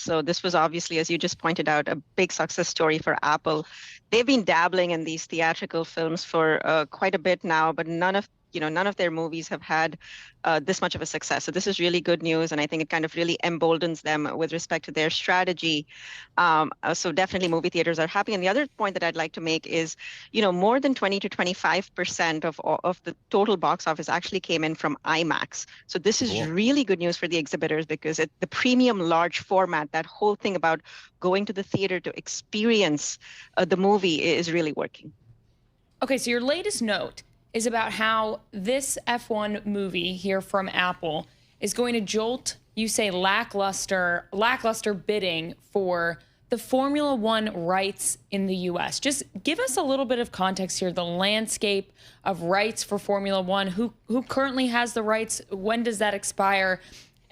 So this was obviously, as you just pointed out, a big success story for Apple. They've been dabbling in these theatrical films for quite a bit now, but none of their movies have had this much of a success. So this is really good news, and I think it kind of really emboldens them with respect to their strategy. So definitely movie theaters are happy. And the other point that I'd like to make is, more than 20 to 25% of the total box office actually came in from IMAX. So this is really good news for the exhibitors because the premium large format, that whole thing about going to the theater to experience the movie is really working. Okay, so your latest note is about how this F1 movie here from Apple is going to jolt, you say, lackluster bidding for the Formula One rights in the U.S. Just give us a little bit of context here, the landscape of rights for Formula One, who currently has the rights, when does that expire,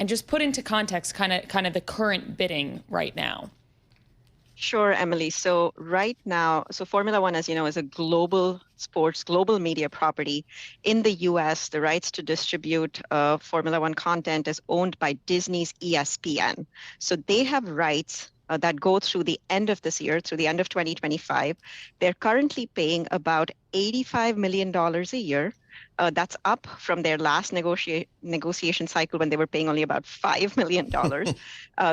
and just put into context kind of the current bidding right now. Sure, Emily. So right now, Formula One, as you know, is a global sports, global media property. In the US, the rights to distribute Formula One content is owned by Disney's ESPN. So they have rights that go through the end of this year, through the end of 2025. They're currently paying about $85 million a year. That's up from their last negotiation cycle when they were paying only about $5 million.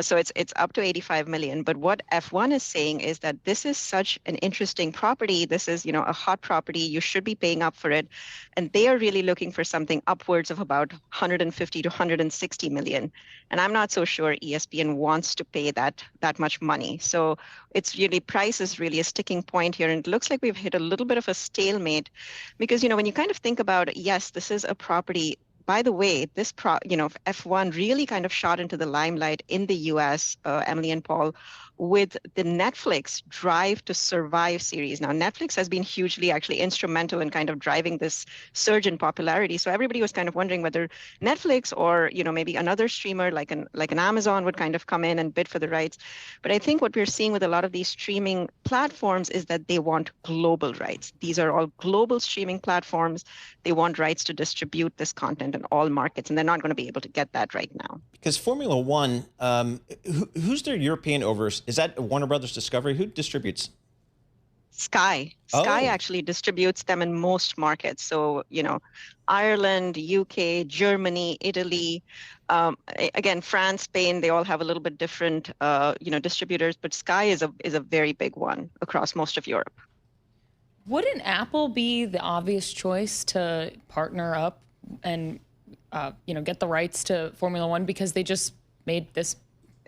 So it's up to $85 million. But what F1 is saying is that this is such an interesting property. This is, a hot property. You should be paying up for it. And they are really looking for something upwards of about 150 to 160 million. And I'm not so sure ESPN wants to pay that much money. So it's really, price is really a sticking point here. And it looks like we've hit a little bit of a stalemate because, when you kind of think about, yes, this is a property. By the way, this F1 really kind of shot into the limelight in the US, Emily and Paul, with the Netflix Drive to Survive series. Now, Netflix has been hugely actually instrumental in kind of driving this surge in popularity. So everybody was kind of wondering whether Netflix or, maybe another streamer like an Amazon would kind of come in and bid for the rights. But I think what we're seeing with a lot of these streaming platforms is that they want global rights. These are all global streaming platforms. They want rights to distribute this content in all markets, and they're not going to be able to get that right now. Because Formula One, who's their European overs? Is that Warner Brothers Discovery? Who distributes? Sky. Sky actually distributes them in most markets. So, Ireland, UK, Germany, Italy, again, France, Spain, they all have a little bit different, distributors, but Sky is a very big one across most of Europe. Wouldn't Apple be the obvious choice to partner up and, get the rights to Formula One because they just made this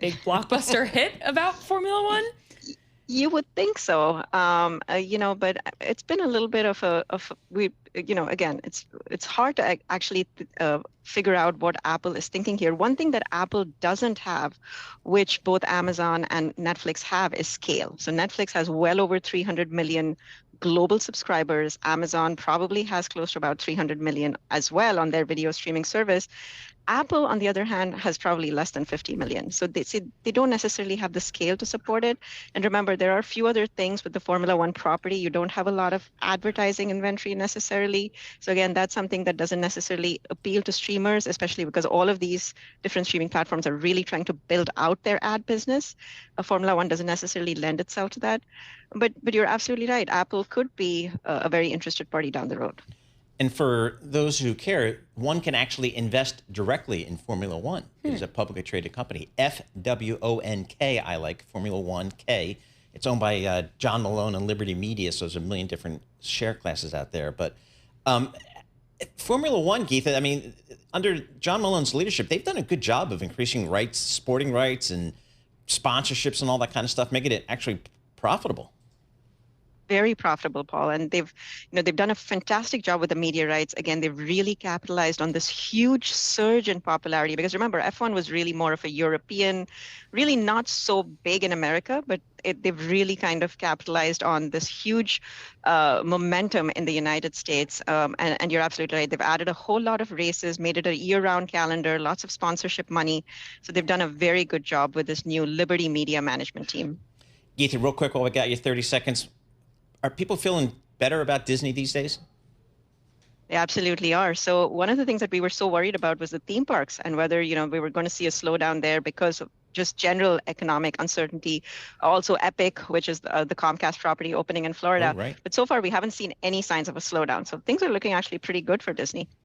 big blockbuster hit about Formula One? You would think so, but it's been a little bit of again, it's hard to actually figure out what Apple is thinking here. One thing that Apple doesn't have, which both Amazon and Netflix have, is scale. So Netflix has well over 300 million global subscribers. Amazon probably has close to about 300 million as well on their video streaming service. Apple, on the other hand, has probably less than 50 million. So they don't necessarily have the scale to support it. And remember, there are a few other things with the Formula One property. You don't have a lot of advertising inventory necessarily. So again, that's something that doesn't necessarily appeal to streamers, especially because all of these different streaming platforms are really trying to build out their ad business. Formula One doesn't necessarily lend itself to that. But you're absolutely right. Apple could be a very interested party down the road. And for those who care, one can actually invest directly in Formula One. It is a publicly traded company, FWONK. I like Formula One K. It's owned by John Malone and Liberty Media, so there's a million different share classes out there. But Formula One, Geetha, I mean, under John Malone's leadership, they've done a good job of increasing rights, sporting rights, and sponsorships and all that kind of stuff, making it actually profitable. Very profitable, Paul, and they've done a fantastic job with the media rights. Again, they've really capitalized on this huge surge in popularity because remember, F1 was really more of a European, really not so big in America, but they've really kind of capitalized on this huge momentum in the United States. And you're absolutely right. They've added a whole lot of races, made it a year-round calendar, lots of sponsorship money. So they've done a very good job with this new Liberty Media management team. Geetha, real quick while we got you 30 seconds. Are people feeling better about Disney these days? They absolutely are. So one of the things that we were so worried about was the theme parks and whether, we were going to see a slowdown there because of just general economic uncertainty. Also Epic, which is the Comcast property opening in Florida. Oh, right. But so far, we haven't seen any signs of a slowdown. So things are looking actually pretty good for Disney.